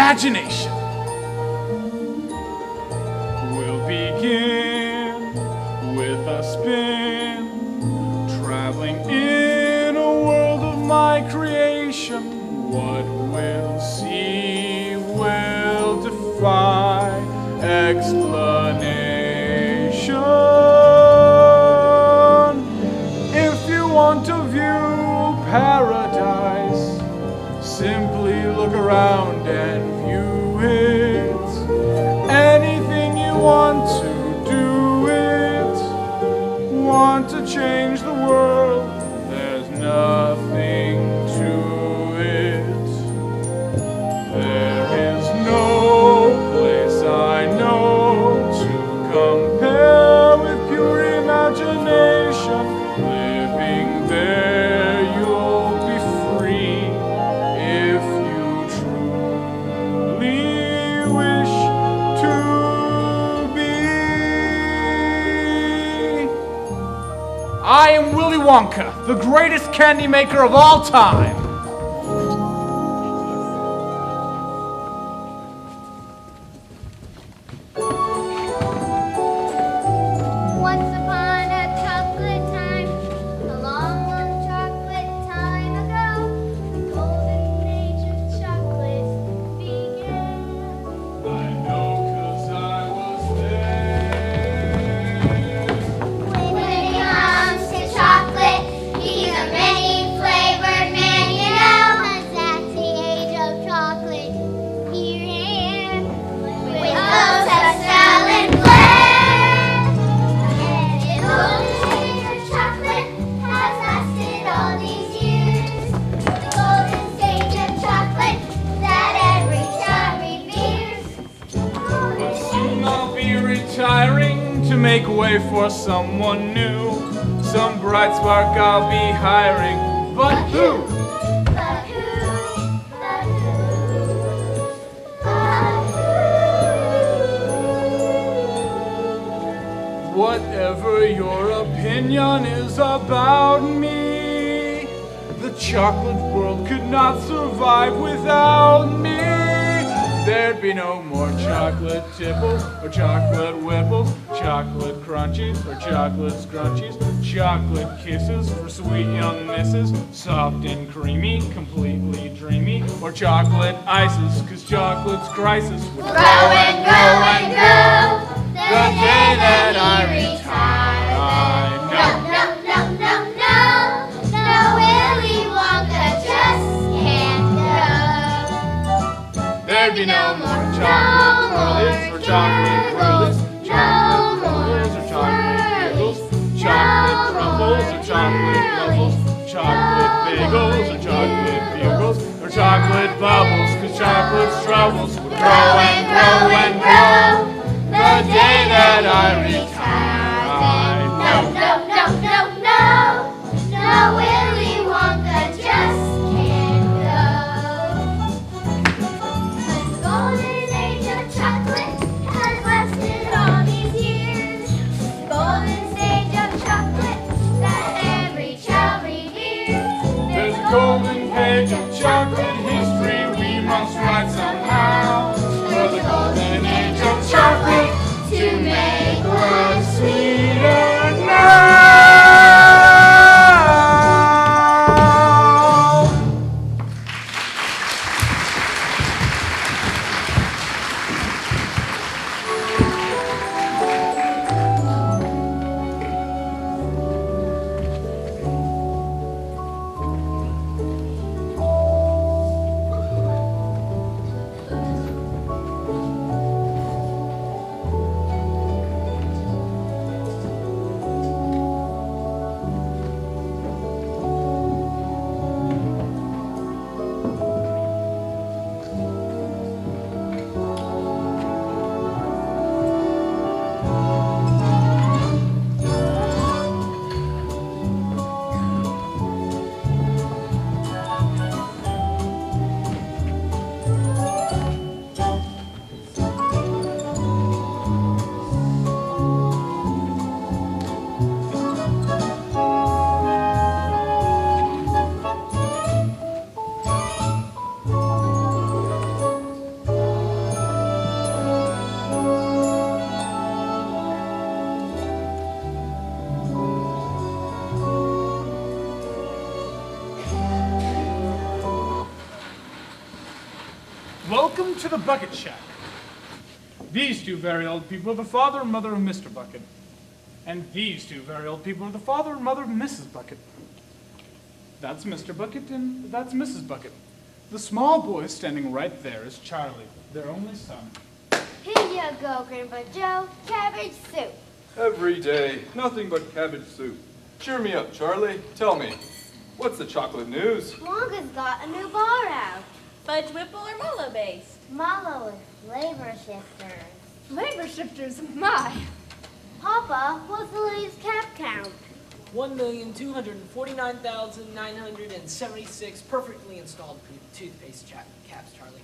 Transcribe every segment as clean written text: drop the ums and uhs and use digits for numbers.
imagination. We'll begin with a spin, traveling in a world of my creation. What we'll see will defy explanation. If you want to view paradise, simply look around and view it. Anything you want to do it. Want to change the world, there's nothing to it. There is no place I know to compare with pure imagination. Living there you'll be free if you truly wish to be. I am Willy Wonka, the greatest candy maker of all time. Once upon a chocolate time, a long, long chocolate time ago, the golden age of chocolate began. I know 'cause I was there. When it comes to chocolate, he's a many-flavored man, you know. 'Cause that's the age of chocolate here. With loaves of salad flair. And the golden age of chocolate has lasted all these years. The golden stage of chocolate that every child reveres. But soon I'll be retiring to make way for someone new. Some bright spark I'll be hiring, but who? But who? Whatever your opinion is about me, the chocolate world could not survive without me. There'd be no more chocolate tipples or chocolate whipples, chocolate crunchies or chocolate scrunchies, chocolate kisses for sweet young misses, soft and creamy, completely dreamy, or chocolate ices, 'cause chocolate's crisis would Grow and grow and grow. the day that I retire. No, no, no, no, no. No, Willy Wonka just can't go. There'd be no more chocolate twirlies or chocolate whirlies, chocolate rollers or chocolate giggles, chocolate truffles or chocolate ruffles, chocolate bagels or chocolate bugles, or chocolate bubbles, 'cause chocolate's troubles would grow and grow and grow the day that I retire. No, no, no, no, no. No, Willy Wonka just can't go. 'Cause the golden age of chocolate has lasted all these years. The golden stage of chocolate that every child reveres. There's a golden page of chocolate history we must write somehow. For the golden age of chocolate to make life sweeter now. Welcome to the Bucket Shack. These two very old people are the father and mother of Mr. Bucket. And these two very old people are the father and mother of Mrs. Bucket. That's Mr. Bucket and that's Mrs. Bucket. The small boy standing right there is Charlie, their only son. Here you go, Grandpa Joe. Cabbage soup. Every day, nothing but cabbage soup. Cheer me up, Charlie. Tell me, what's the chocolate news? Wonka's got a new bar out. Fudge Whipple or Mallow based? Mallow with flavor shifters. Flavor shifters, my. Papa, what's the latest cap count? 1,249,976 perfectly installed toothpaste caps, Charlie.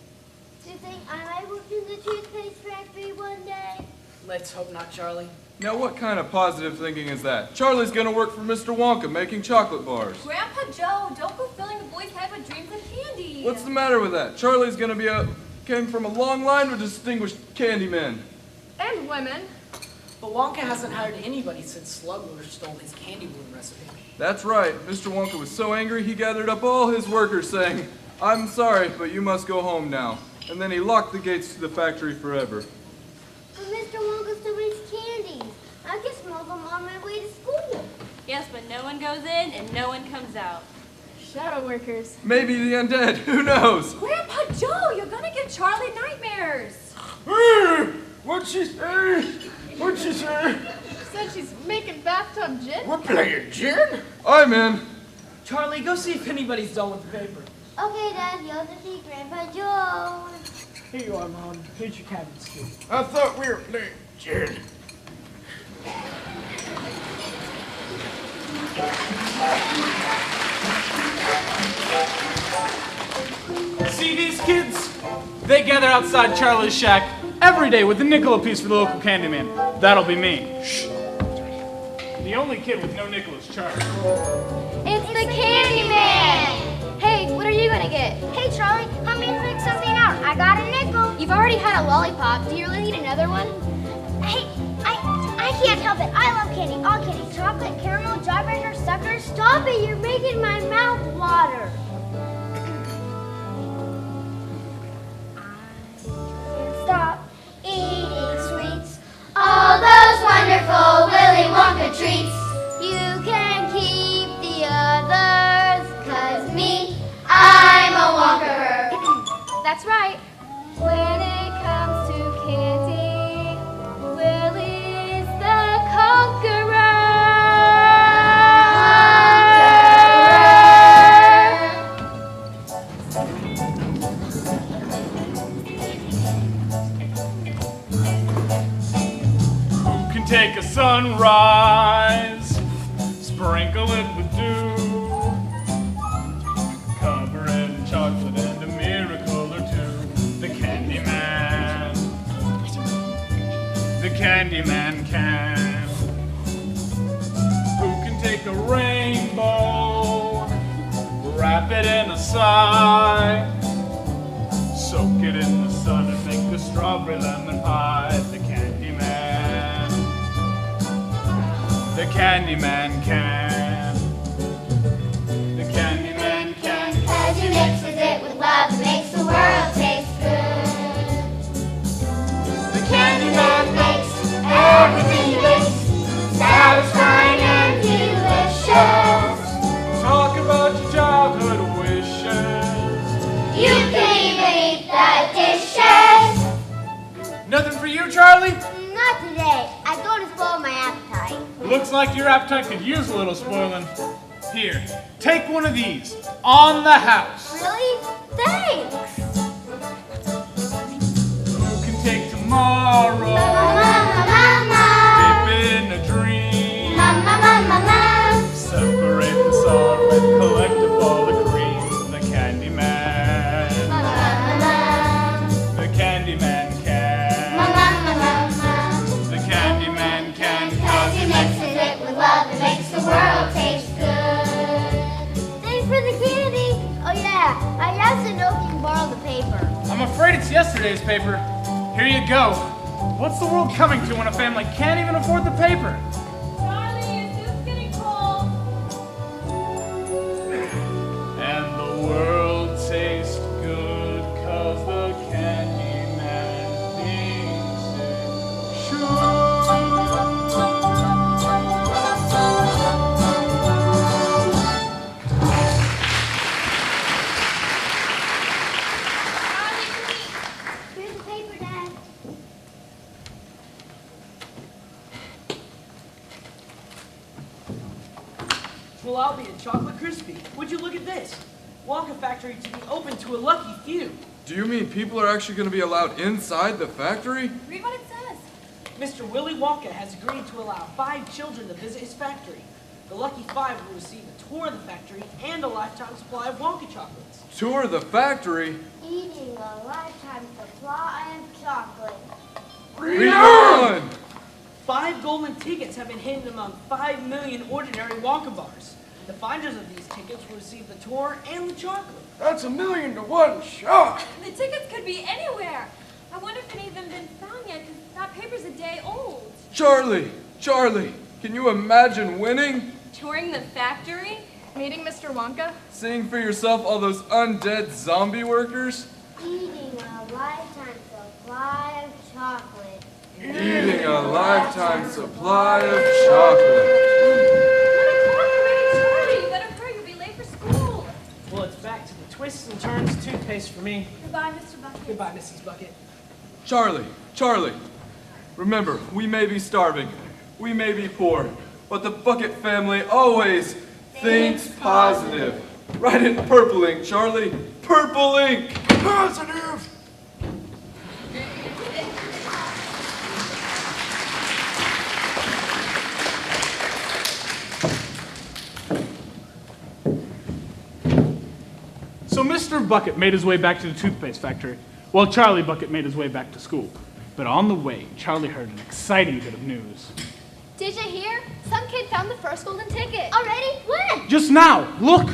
Do you think I might work in the toothpaste factory one day? Let's hope not, Charlie. Now, what kind of positive thinking is that? Charlie's gonna work for Mr. Wonka making chocolate bars. Grandpa Joe, don't go filling the boy's head with dreams of candy. What's the matter with that? Charlie's gonna came from a long line of distinguished candy men. And women. But Wonka hasn't hired anybody since Slugler stole his candy balloon recipe. That's right. Mr. Wonka was so angry he gathered up all his workers saying, "I'm sorry, but you must go home now." And then he locked the gates to the factory forever. But Mr. Wonka still makes candies. I can smell them on my way to school. Yes, but no one goes in and no one comes out. Shadow workers. Maybe the undead. Who knows? Grandpa Joe, you're gonna give Charlie nightmares. What'd she say? What'd she say? Said she's making bathtub gin. We're playing gin? I'm in. Charlie, go see if anybody's done with the paper. Okay, Dad, you'll defeat Grandpa Joe. Here you are, Mom. Here's your cabbage soup. I thought we were playing gin. See these kids? They gather outside Charlie's shack every day with a nickel apiece for the local candy man. That'll be me. Shh. The only kid with no nickel is Charlie. It's the Candy Man! Hey, what are you gonna get? Hey, Charlie, help me figure something out. I got a nickel. You've already had a lollipop. Do you really need another one? Hey, I can't help it. I love candy. All candy. Chocolate, caramel, jawbreaker, sucker. Stop it. You're making my mouth water. Stop eating sweets. All those wonderful Willy Wonka treats. You can keep the others, 'cause me, I'm a Wonka. That's right. When it comes to candy, Willy's the conqueror. Who can take a sunrise, sprinkle it with dew, cover it in chocolate and a miracle or two? The Candy Man. The Candy Man can. Who can take a rainbow, wrap it in a sigh, soak it in the sun and make a strawberry lemon pie? The Candy Man. The Candy Man can. The Candy Man can. 'Cause he mixes it with love and makes the world taste good. The Candy Man makes everything he makes satisfying and delicious. Talk about your childhood wishes. You can even eat the dishes. Nothing for you, Charlie? Not today. I don't spoil my appetite. Looks like your appetite could use a little spoiling. Here, take one of these. On the house. Really? Thanks. You can take tomorrow. Mama. Dip it in a dream. Mama. Separate the sorrow and collect up all the cream. The Candy Man. The Candy Man can. The Candy Man can. 'Cause he mixes it with love and makes the world taste good. Thanks for the candy. Oh yeah, I also know if you can borrow the paper. I'm afraid it's yesterday's paper. Here you go. What's the world coming to when a family can't even afford the paper? Charlie, your soup's getting cold. And the world tastes good 'cause the Candy Well, I'll be a chocolate crispy. Would you look at this? Wonka factory to be open to a lucky few. Do you mean people are actually going to be allowed inside the factory? Read what it says. Mr. Willy Wonka has agreed to allow 5 children to visit his factory. The lucky 5 will receive a tour of the factory and a lifetime supply of Wonka chocolates. Tour the factory? Eating a lifetime supply of chocolate. Read on! 5 golden tickets have been hidden among 5 million ordinary Wonka bars. The finders of these tickets will receive the tour and the chocolate. That's 1,000,000 to 1 shot. The tickets could be anywhere. I wonder if any of them have been found yet, because that paper's a day old. Charlie, can you imagine winning? Touring the factory? Meeting Mr. Wonka? Seeing for yourself all those undead zombie workers? Eating a lifetime supply of chocolate. Eating a lifetime supply of chocolate. Charlie, you better hurry, you'll be late for school. Well, it's back to the twists and turns toothpaste for me. Goodbye, Mr. Bucket. Goodbye, Mrs. Bucket. Charlie, remember, we may be starving, we may be poor, but the Bucket family always thinks positive. Write in purple ink, Charlie. Purple ink! Positive. So Mr. Bucket made his way back to the toothpaste factory, while Charlie Bucket made his way back to school. But on the way, Charlie heard an exciting bit of news. Did you hear? Some kid found the first golden ticket. Already? When? Just now, look!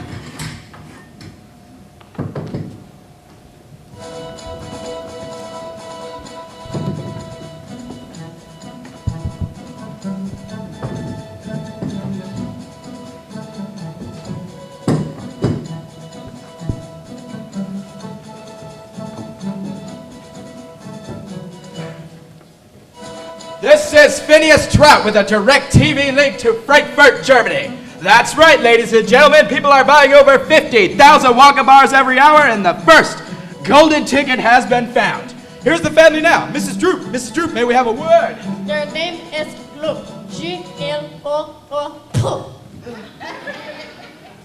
This is Phineas Trout with a direct TV link to Frankfurt, Germany. That's right, ladies and gentlemen. People are buying over 50,000 Wonka bars every hour, and the first golden ticket has been found. Here's the family now. Mrs. Droop. Mrs. Droop, may we have a word? Their name is Gloop. G-L-O-O-P.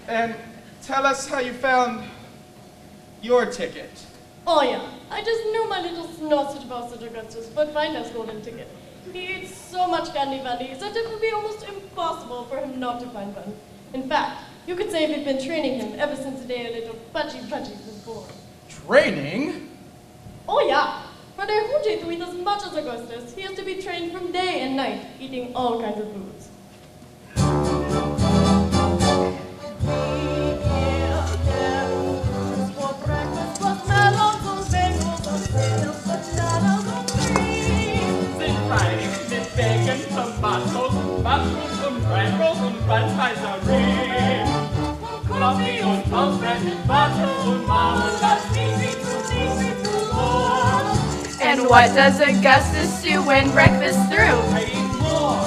And tell us how you found your ticket. Oh yeah, I just knew my little sausage bastard Augustus would find us golden ticket. He eats so much candy that it would be almost impossible for him not to find one. In fact, you could say we've been training him ever since the day a little Pudgy was born. Training? Oh yeah, for their Hoochie to eat as much as Augustus, he has to be trained from day and night, eating all kinds of foods. Bacon, tomatoes, mushrooms und Bratwurst und French-Fries-Aree. Coffee und Toastbread, Butter und Marmelade, easy to warm. And what does Augustus do when breakfast through? I eat more.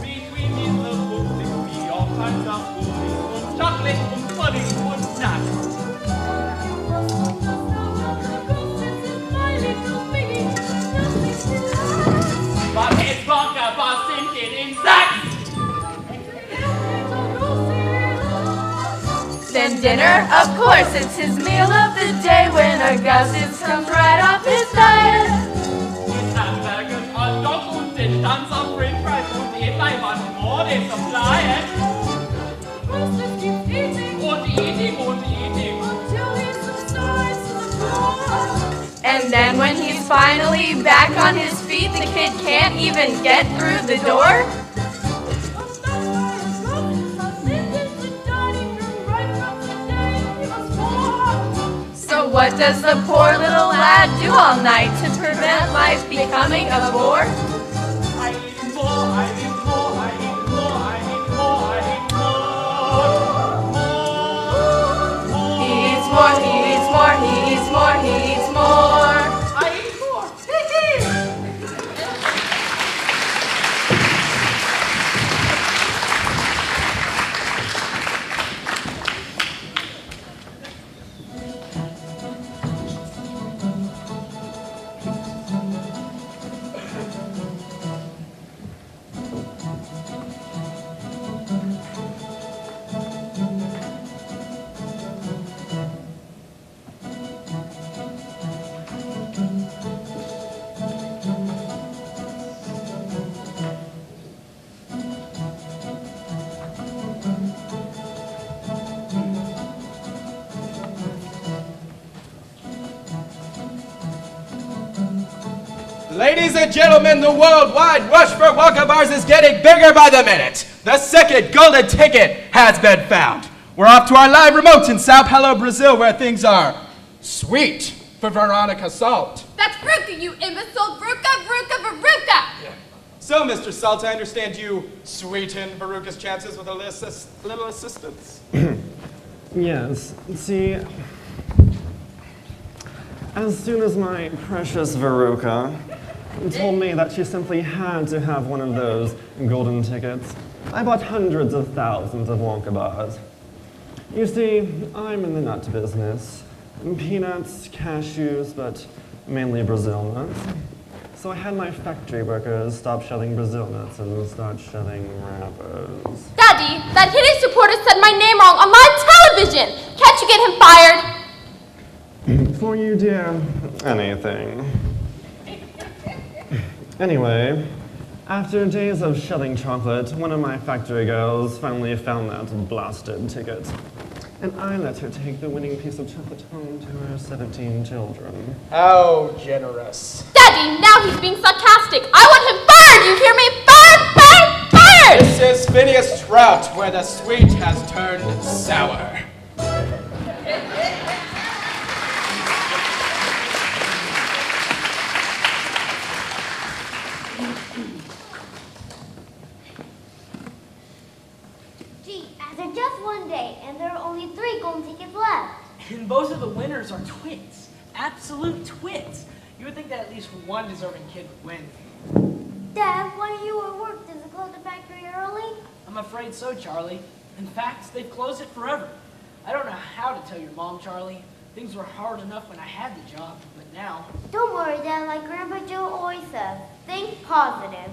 Between these little books, there will be all kinds of goodies, und chocolate, und pudding, und nuts. But his Wonka bars sinking in sacks. Then dinner, of course, it's his meal of the day when Augustus comes right off his diet. His hamburgers, hot dogs und den tons of french fries und if I want more, they supply it. Augustus keeps eating und eating until he subsides to the floor. And then when he's finally back on his feet, the kid can't even get through the door. So what does the poor little lad do all night to prevent life becoming a bore? I eat more, I eat more, I eat more, I eat more, I eat more. He eats more, he eats more, he eats more, he eats more. I eat more. Ladies and gentlemen, the worldwide rush for Wonka bars is getting bigger by the minute. The second golden ticket has been found. We're off to our live remotes in Sao Paulo, Brazil, where things are sweet for Veronica Salt. That's Veruca, you imbecile! Veruca! So, Mr. Salt, I understand you sweeten Veruca's chances with a little assistance. Yes, see, as soon as my precious Veruca told me that she simply had to have one of those golden tickets, I bought hundreds of thousands of Wonka bars. You see, I'm in the nut business. Peanuts, cashews, but mainly Brazil nuts. So I had my factory workers stop shelling Brazil nuts and start shelling wrappers. Daddy, that hideous reporter said my name wrong on live television! Can't you get him fired? For you, dear, anything. Anyway, after days of shelling chocolate, one of my factory girls finally found that blasted ticket. And I let her take the winning piece of chocolate home to her 17 children. How generous. Daddy, now he's being sarcastic. I want him fired, you hear me? Fired! This is Phineas Trout, where the sweet has turned sour. Gee, after just one day, and there are only 3 golden tickets left. And both of the winners are twins. Absolute twins. You would think that at least one deserving kid would win. Dad, why are you at work? Does it close the factory early? I'm afraid so, Charlie. In fact, they've closed it forever. I don't know how to tell your mom, Charlie. Things were hard enough when I had the job, but now... Don't worry, Dad. Like Grandpa Joe always says, think positive.